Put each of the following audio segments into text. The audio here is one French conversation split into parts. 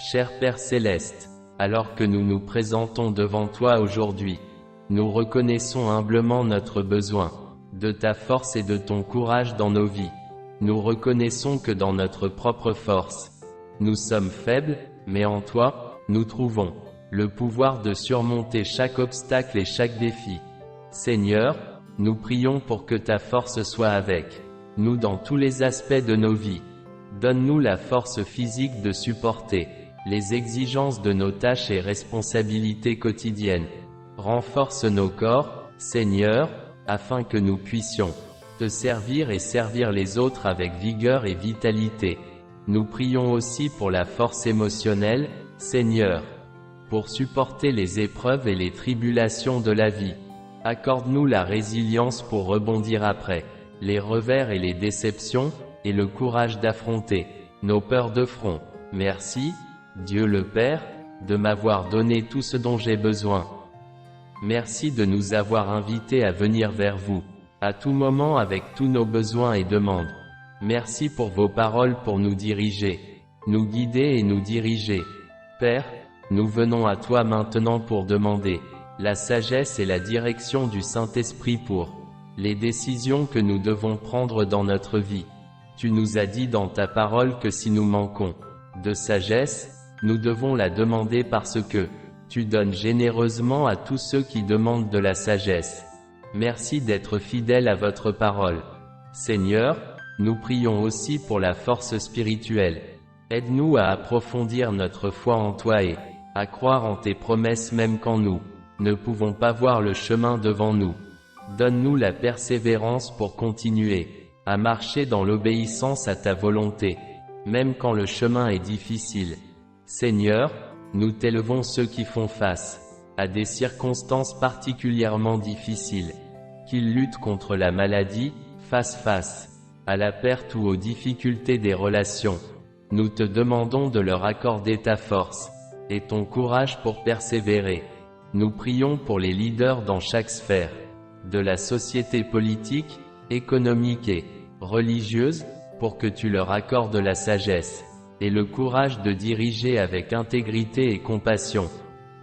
Cher Père Céleste, alors que nous nous présentons devant toi aujourd'hui, nous reconnaissons humblement notre besoin de ta force et de ton courage dans nos vies. Nous reconnaissons que dans notre propre force, nous sommes faibles, mais en toi, nous trouvons le pouvoir de surmonter chaque obstacle et chaque défi. Seigneur, nous prions pour que ta force soit avec nous dans tous les aspects de nos vies. Donne-nous la force physique de supporter les exigences de nos tâches et responsabilités quotidiennes. Renforce nos corps, Seigneur, afin que nous puissions te servir et servir les autres avec vigueur et vitalité. Nous prions aussi pour la force émotionnelle, Seigneur, pour supporter les épreuves et les tribulations de la vie. Accorde-nous la résilience pour rebondir après les revers et les déceptions, et le courage d'affronter nos peurs de front. Merci, Dieu le Père, de m'avoir donné tout ce dont j'ai besoin. Merci de nous avoir invités à venir vers vous, à tout moment avec tous nos besoins et demandes. Merci pour vos paroles pour nous diriger, nous guider et nous diriger. Père, nous venons à toi maintenant pour demander la sagesse et la direction du Saint-Esprit pour les décisions que nous devons prendre dans notre vie. Tu nous as dit dans ta parole que si nous manquons de sagesse, nous devons la demander parce que tu donnes généreusement à tous ceux qui demandent de la sagesse. Merci d'être fidèle à votre parole. Seigneur, nous prions aussi pour la force spirituelle. Aide-nous à approfondir notre foi en toi et à croire en tes promesses même quand nous ne pouvons pas voir le chemin devant nous. Donne-nous la persévérance pour continuer à marcher dans l'obéissance à ta volonté, même quand le chemin est difficile. Seigneur, nous t'élevons ceux qui font face à des circonstances particulièrement difficiles, qu'ils luttent contre la maladie, fassent face à la perte ou aux difficultés des relations. Nous te demandons de leur accorder ta force et ton courage pour persévérer. Nous prions pour les leaders dans chaque sphère de la société politique, économique et religieuse, pour que tu leur accordes la sagesse et le courage de diriger avec intégrité et compassion.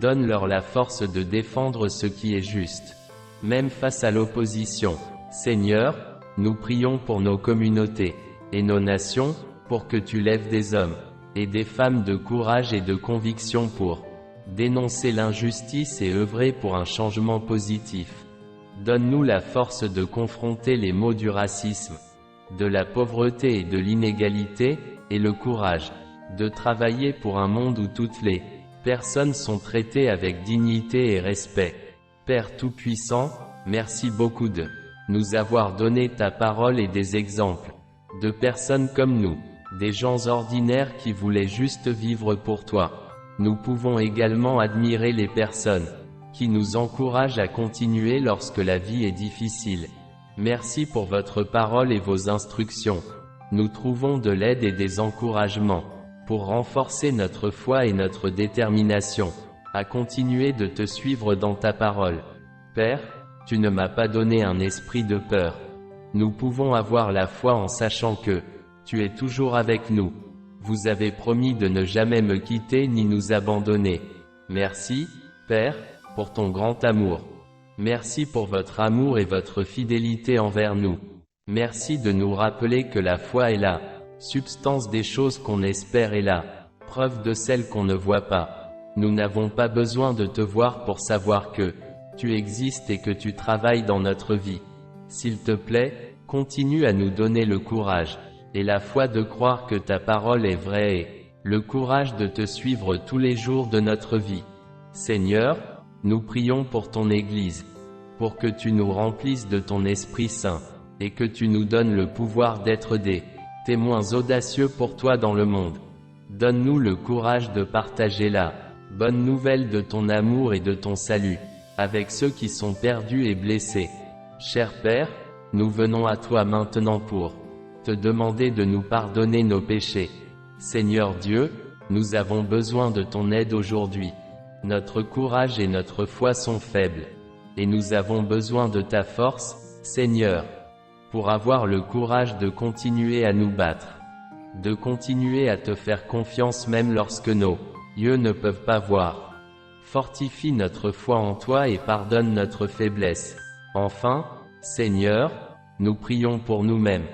Donne-leur la force de défendre ce qui est juste, même face à l'opposition. Seigneur, nous prions pour nos communautés et nos nations, pour que tu lèves des hommes et des femmes de courage et de conviction pour dénoncer l'injustice et œuvrer pour un changement positif. Donne-nous la force de confronter les maux du racisme, de la pauvreté et de l'inégalité, et le courage de travailler pour un monde où toutes les personnes sont traitées avec dignité et respect. Père Tout-Puissant, merci beaucoup de nous avoir donné ta parole et des exemples de personnes comme nous, des gens ordinaires qui voulaient juste vivre pour toi. Nous pouvons également admirer les personnes qui nous encouragent à continuer lorsque la vie est difficile. Merci pour votre parole et vos instructions. Nous trouvons de l'aide et des encouragements pour renforcer notre foi et notre détermination à continuer de te suivre dans ta parole. Père, tu ne m'as pas donné un esprit de peur. Nous pouvons avoir la foi en sachant que tu es toujours avec nous. Vous avez promis de ne jamais me quitter ni nous abandonner. Merci, Père, pour ton grand amour. Merci pour votre amour et votre fidélité envers nous. Merci de nous rappeler que la foi est la substance des choses qu'on espère et la preuve de celles qu'on ne voit pas. Nous n'avons pas besoin de te voir pour savoir que tu existes et que tu travailles dans notre vie. S'il te plaît, continue à nous donner le courage et la foi de croire que ta parole est vraie et le courage de te suivre tous les jours de notre vie. Seigneur, nous prions pour ton Église, pour que tu nous remplisses de ton Esprit Saint, et que tu nous donnes le pouvoir d'être des témoins audacieux pour toi dans le monde. Donne-nous le courage de partager la bonne nouvelle de ton amour et de ton salut, avec ceux qui sont perdus et blessés. Cher Père, nous venons à toi maintenant pour te demander de nous pardonner nos péchés. Seigneur Dieu, nous avons besoin de ton aide aujourd'hui. Notre courage et notre foi sont faibles, et nous avons besoin de ta force, Seigneur, pour avoir le courage de continuer à nous battre. de continuer à te faire confiance même lorsque nos yeux ne peuvent pas voir. Fortifie notre foi en toi et pardonne notre faiblesse. Enfin, Seigneur, nous prions pour nous-mêmes,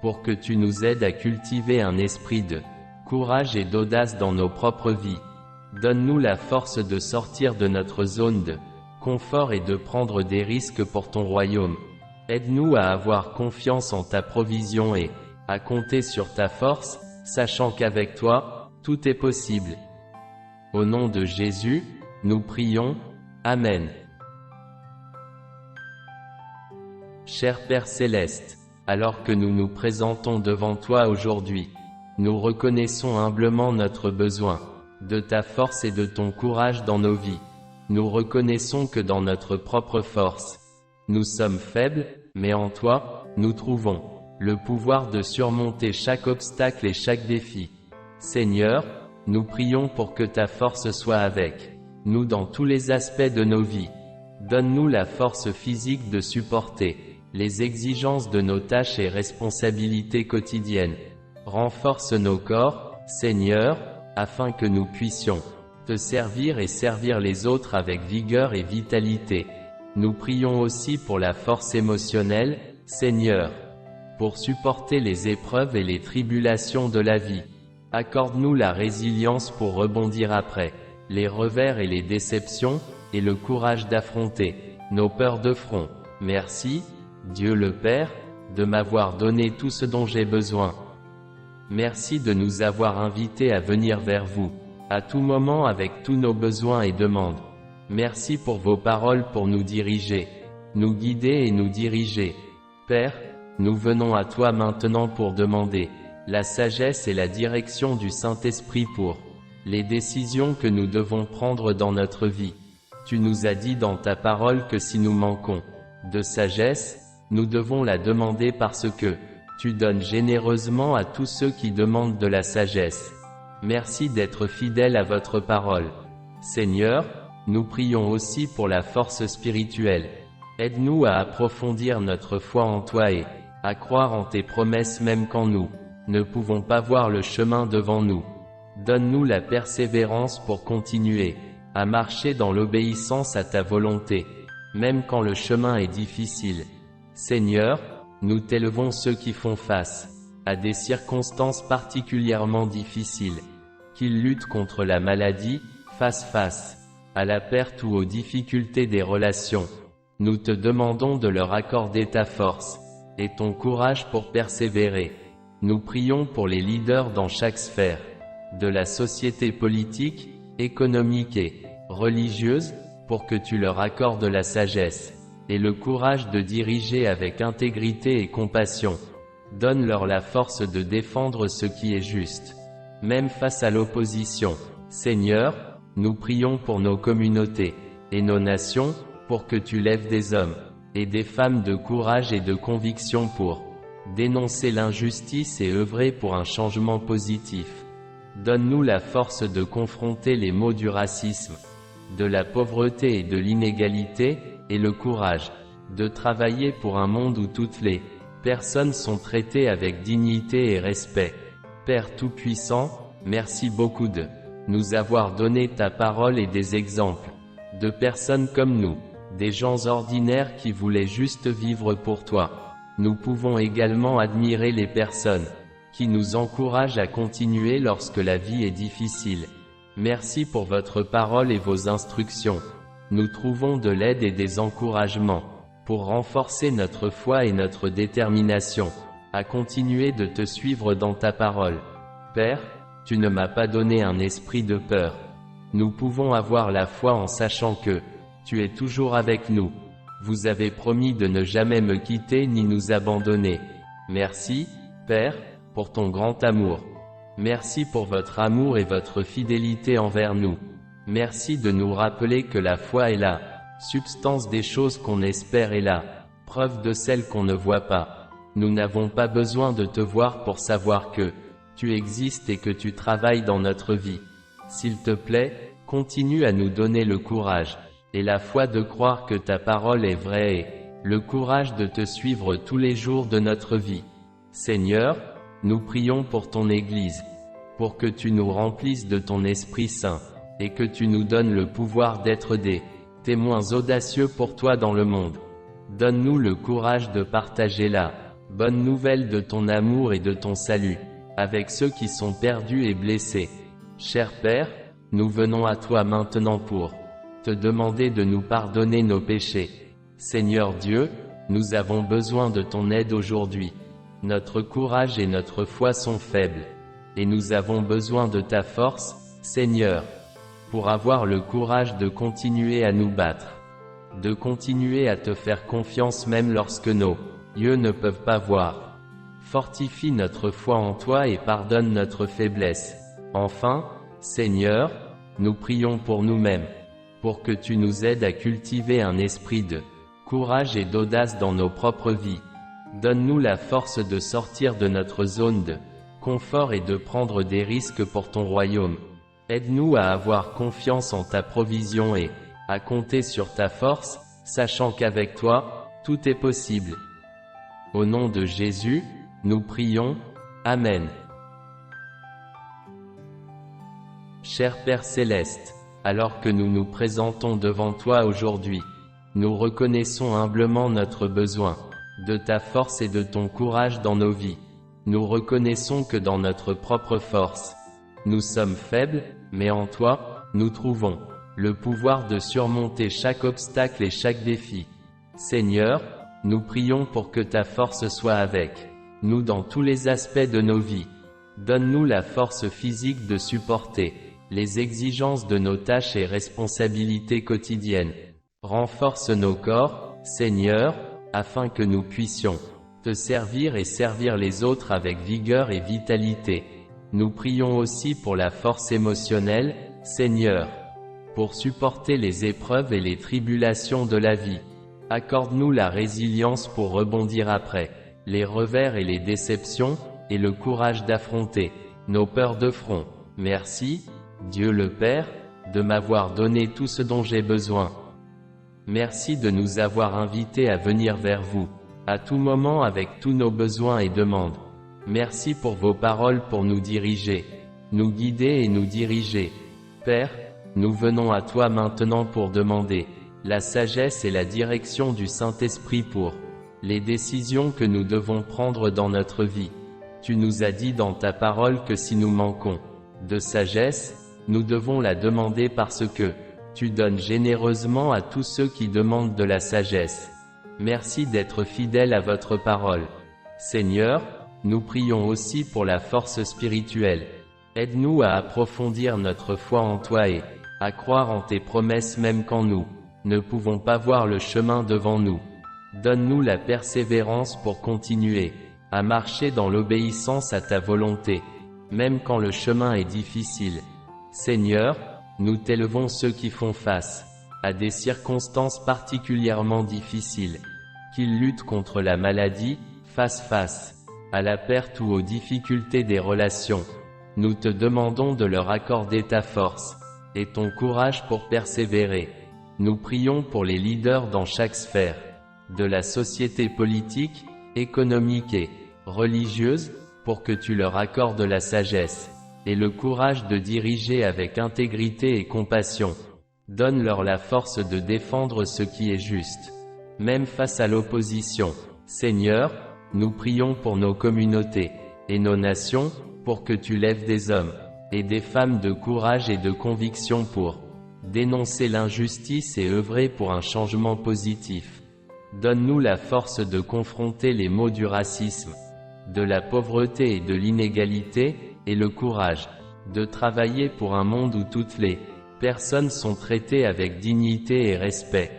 pour que tu nous aides à cultiver un esprit de courage et d'audace dans nos propres vies. Donne-nous la force de sortir de notre zone de confort et de prendre des risques pour ton royaume. Aide-nous à avoir confiance en ta provision et à compter sur ta force, sachant qu'avec toi, tout est possible. Au nom de Jésus, nous prions. Amen. Cher Père Céleste, alors que nous nous présentons devant toi aujourd'hui, nous reconnaissons humblement notre besoin de ta force et de ton courage dans nos vies. Nous reconnaissons que dans notre propre force, nous sommes faibles, mais en toi, nous trouvons le pouvoir de surmonter chaque obstacle et chaque défi. Seigneur, nous prions pour que ta force soit avec nous dans tous les aspects de nos vies. Donne-nous la force physique de supporter les exigences de nos tâches et responsabilités quotidiennes. Renforce nos corps, Seigneur, afin que nous puissions te servir et servir les autres avec vigueur et vitalité. Nous prions aussi pour la force émotionnelle, Seigneur, pour supporter les épreuves et les tribulations de la vie. Accorde-nous la résilience pour rebondir après les revers et les déceptions, et le courage d'affronter nos peurs de front. Merci, Dieu le Père, de m'avoir donné tout ce dont j'ai besoin. Merci de nous avoir invités à venir vers vous, à tout moment avec tous nos besoins et demandes. Merci pour vos paroles pour nous diriger, nous guider et nous diriger. Père, nous venons à toi maintenant pour demander la sagesse et la direction du Saint-Esprit pour les décisions que nous devons prendre dans notre vie. Tu nous as dit dans ta parole que si nous manquons de sagesse, nous devons la demander parce que tu donnes généreusement à tous ceux qui demandent de la sagesse. Merci d'être fidèle à votre parole. Seigneur, nous prions aussi pour la force spirituelle. Aide-nous à approfondir notre foi en toi et à croire en tes promesses même quand nous ne pouvons pas voir le chemin devant nous. Donne-nous la persévérance pour continuer à marcher dans l'obéissance à ta volonté, même quand le chemin est difficile. Seigneur, nous t'élevons ceux qui font face à des circonstances particulièrement difficiles, qu'ils luttent contre la maladie, fassent face à la perte ou aux difficultés des relations. Nous te demandons de leur accorder ta force et ton courage pour persévérer. Nous prions pour les leaders dans chaque sphère de la société politique, économique et religieuse, pour que tu leur accordes la sagesse et le courage de diriger avec intégrité et compassion. Donne-leur la force de défendre ce qui est juste, même face à l'opposition. Seigneur, nous prions pour nos communautés et nos nations, pour que tu lèves des hommes et des femmes de courage et de conviction pour dénoncer l'injustice et œuvrer pour un changement positif. Donne-nous la force de confronter les maux du racisme, de la pauvreté et de l'inégalité, et le courage de travailler pour un monde où toutes les personnes sont traitées avec dignité et respect. Père Tout-Puissant, merci beaucoup de nous avoir donné ta parole et des exemples de personnes comme nous, des gens ordinaires qui voulaient juste vivre pour toi. Nous pouvons également admirer les personnes qui nous encouragent à continuer lorsque la vie est difficile. Merci pour votre parole et vos instructions. Nous trouvons de l'aide et des encouragements pour renforcer notre foi et notre détermination à continuer de te suivre dans ta parole. Père, tu ne m'as pas donné un esprit de peur. Nous pouvons avoir la foi en sachant que tu es toujours avec nous. Vous avez promis de ne jamais me quitter ni nous abandonner. Merci, Père, pour ton grand amour. Merci pour votre amour et votre fidélité envers nous. Merci de nous rappeler que la foi est la substance des choses qu'on espère et la preuve de celles qu'on ne voit pas. Nous n'avons pas besoin de te voir pour savoir que tu existes et que tu travailles dans notre vie. S'il te plaît, continue à nous donner le courage et la foi de croire que ta parole est vraie et le courage de te suivre tous les jours de notre vie. Seigneur, Nous prions pour ton Église, pour que tu nous remplisses de ton Esprit Saint, et que tu nous donnes le pouvoir d'être des témoins audacieux pour toi dans le monde. Donne-nous le courage de partager la bonne nouvelle de ton amour et de ton salut, avec ceux qui sont perdus et blessés. Cher Père, nous venons à toi maintenant pour te demander de nous pardonner nos péchés. Seigneur Dieu, nous avons besoin de ton aide aujourd'hui. Notre courage et notre foi sont faibles, et nous avons besoin de ta force, Seigneur, pour avoir le courage de continuer à nous battre, de continuer à te faire confiance même lorsque nos yeux ne peuvent pas voir. Fortifie notre foi en toi et pardonne notre faiblesse. Enfin, Seigneur, nous prions pour nous-mêmes, pour que tu nous aides à cultiver un esprit de courage et d'audace dans nos propres vies. Donne-nous la force de sortir de notre zone de confort et de prendre des risques pour ton royaume. Aide-nous à avoir confiance en ta provision et à compter sur ta force, sachant qu'avec toi, tout est possible. Au nom de Jésus, nous prions. Amen. Cher Père Céleste, alors que nous nous présentons devant toi aujourd'hui, nous reconnaissons humblement notre besoin de ta force et de ton courage dans nos vies. Nous reconnaissons que dans notre propre force, nous sommes faibles, mais en toi, nous trouvons le pouvoir de surmonter chaque obstacle et chaque défi. Seigneur, nous prions pour que ta force soit avec nous dans tous les aspects de nos vies. Donne-nous la force physique de supporter les exigences de nos tâches et responsabilités quotidiennes. Renforce nos corps, Seigneur, afin que nous puissions te servir et servir les autres avec vigueur et vitalité. Nous prions aussi pour la force émotionnelle, Seigneur, pour supporter les épreuves et les tribulations de la vie. Accorde-nous la résilience pour rebondir après les revers et les déceptions, et le courage d'affronter nos peurs de front. Merci, Dieu le Père, de m'avoir donné tout ce dont j'ai besoin. Merci de nous avoir invités à venir vers vous, à tout moment avec tous nos besoins et demandes. Merci pour vos paroles pour nous diriger, nous guider et nous diriger. Père, nous venons à toi maintenant pour demander la sagesse et la direction du Saint-Esprit pour les décisions que nous devons prendre dans notre vie. Tu nous as dit dans ta parole que si nous manquons de sagesse, nous devons la demander parce que tu donnes généreusement à tous ceux qui demandent de la sagesse. Merci d'être fidèle à votre parole. Seigneur, nous prions aussi pour la force spirituelle. Aide-nous à approfondir notre foi en toi et à croire en tes promesses même quand nous ne pouvons pas voir le chemin devant nous. Donne-nous la persévérance pour continuer à marcher dans l'obéissance à ta volonté, même quand le chemin est difficile. Seigneur, nous t'élevons ceux qui font face à des circonstances particulièrement difficiles, qu'ils luttent contre la maladie, fassent face à la perte ou aux difficultés des relations. Nous te demandons de leur accorder ta force et ton courage pour persévérer. Nous prions pour les leaders dans chaque sphère de la société politique, économique et religieuse, pour que tu leur accordes la sagesse et le courage de diriger avec intégrité et compassion. Donne-leur la force de défendre ce qui est juste, même face à l'opposition. Seigneur, nous prions pour nos communautés et nos nations, pour que tu lèves des hommes et des femmes de courage et de conviction pour dénoncer l'injustice et œuvrer pour un changement positif. Donne-nous la force de confronter les maux du racisme, de la pauvreté et de l'inégalité, et le courage de travailler pour un monde où toutes les personnes sont traitées avec dignité et respect.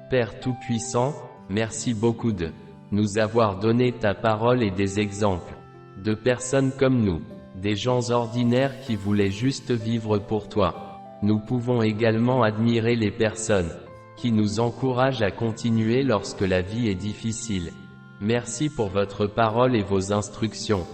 Père Tout-Puissant, merci beaucoup de nous avoir donné ta parole et des exemples de personnes comme nous, des gens ordinaires qui voulaient juste vivre pour toi. Nous pouvons également admirer les personnes qui nous encouragent à continuer lorsque la vie est difficile. Merci pour votre parole et vos instructions.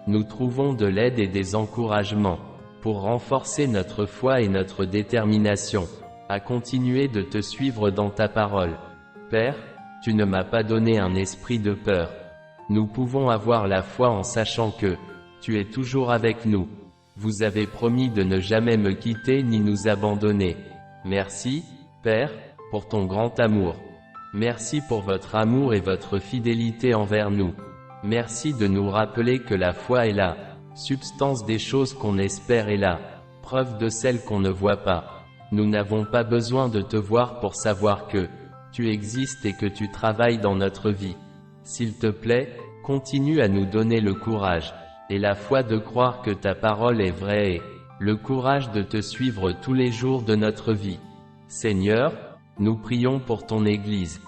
Nous trouvons de l'aide et des encouragements pour renforcer notre foi et notre détermination à continuer de te suivre dans ta parole. Père, tu ne m'as pas donné un esprit de peur. Nous pouvons avoir la foi en sachant que Tu es toujours avec nous. Vous avez promis de ne jamais me quitter ni nous abandonner. Merci, Père, pour ton grand amour. Merci pour votre amour et votre fidélité envers nous. Merci de nous rappeler que la foi est la substance des choses qu'on espère et la preuve de celles qu'on ne voit pas. Nous n'avons pas besoin de te voir pour savoir que tu existes et que tu travailles dans notre vie. S'il te plaît, continue à nous donner le courage et la foi de croire que ta parole est vraie et le courage de te suivre tous les jours de notre vie. Seigneur, nous prions pour ton Église,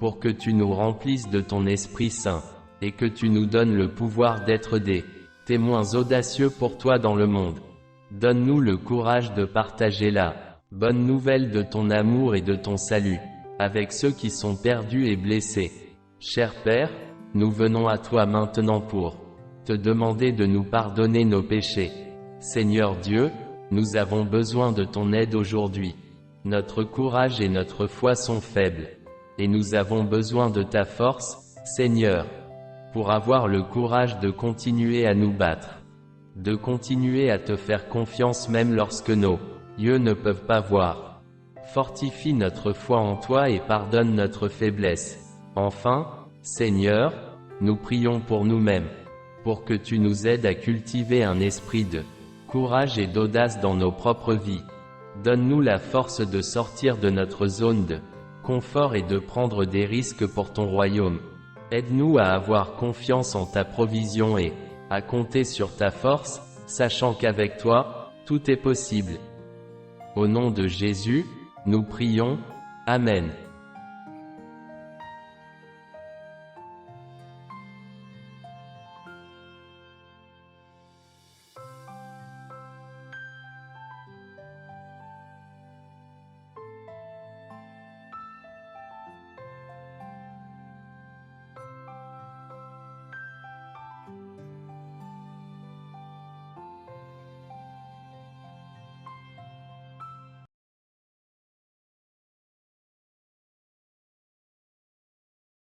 pour que tu nous remplisses de ton Esprit Saint, et que tu nous donnes le pouvoir d'être des témoins audacieux pour toi dans le monde. Donne-nous le courage de partager la bonne nouvelle de ton amour et de ton salut, avec ceux qui sont perdus et blessés. Cher Père, nous venons à toi maintenant pour te demander de nous pardonner nos péchés. Seigneur Dieu, nous avons besoin de ton aide aujourd'hui. Notre courage et notre foi sont faibles, et nous avons besoin de ta force, Seigneur, pour avoir le courage de continuer à nous battre, de continuer à te faire confiance même lorsque nos yeux ne peuvent pas voir. Fortifie notre foi en toi et pardonne notre faiblesse. Enfin, Seigneur, nous prions pour nous-mêmes, pour que tu nous aides à cultiver un esprit de courage et d'audace dans nos propres vies. Donne-nous la force de sortir de notre zone de confort et de prendre des risques pour ton royaume. Aide-nous à avoir confiance en ta provision et à compter sur ta force, sachant qu'avec toi, tout est possible. Au nom de Jésus, nous prions. Amen.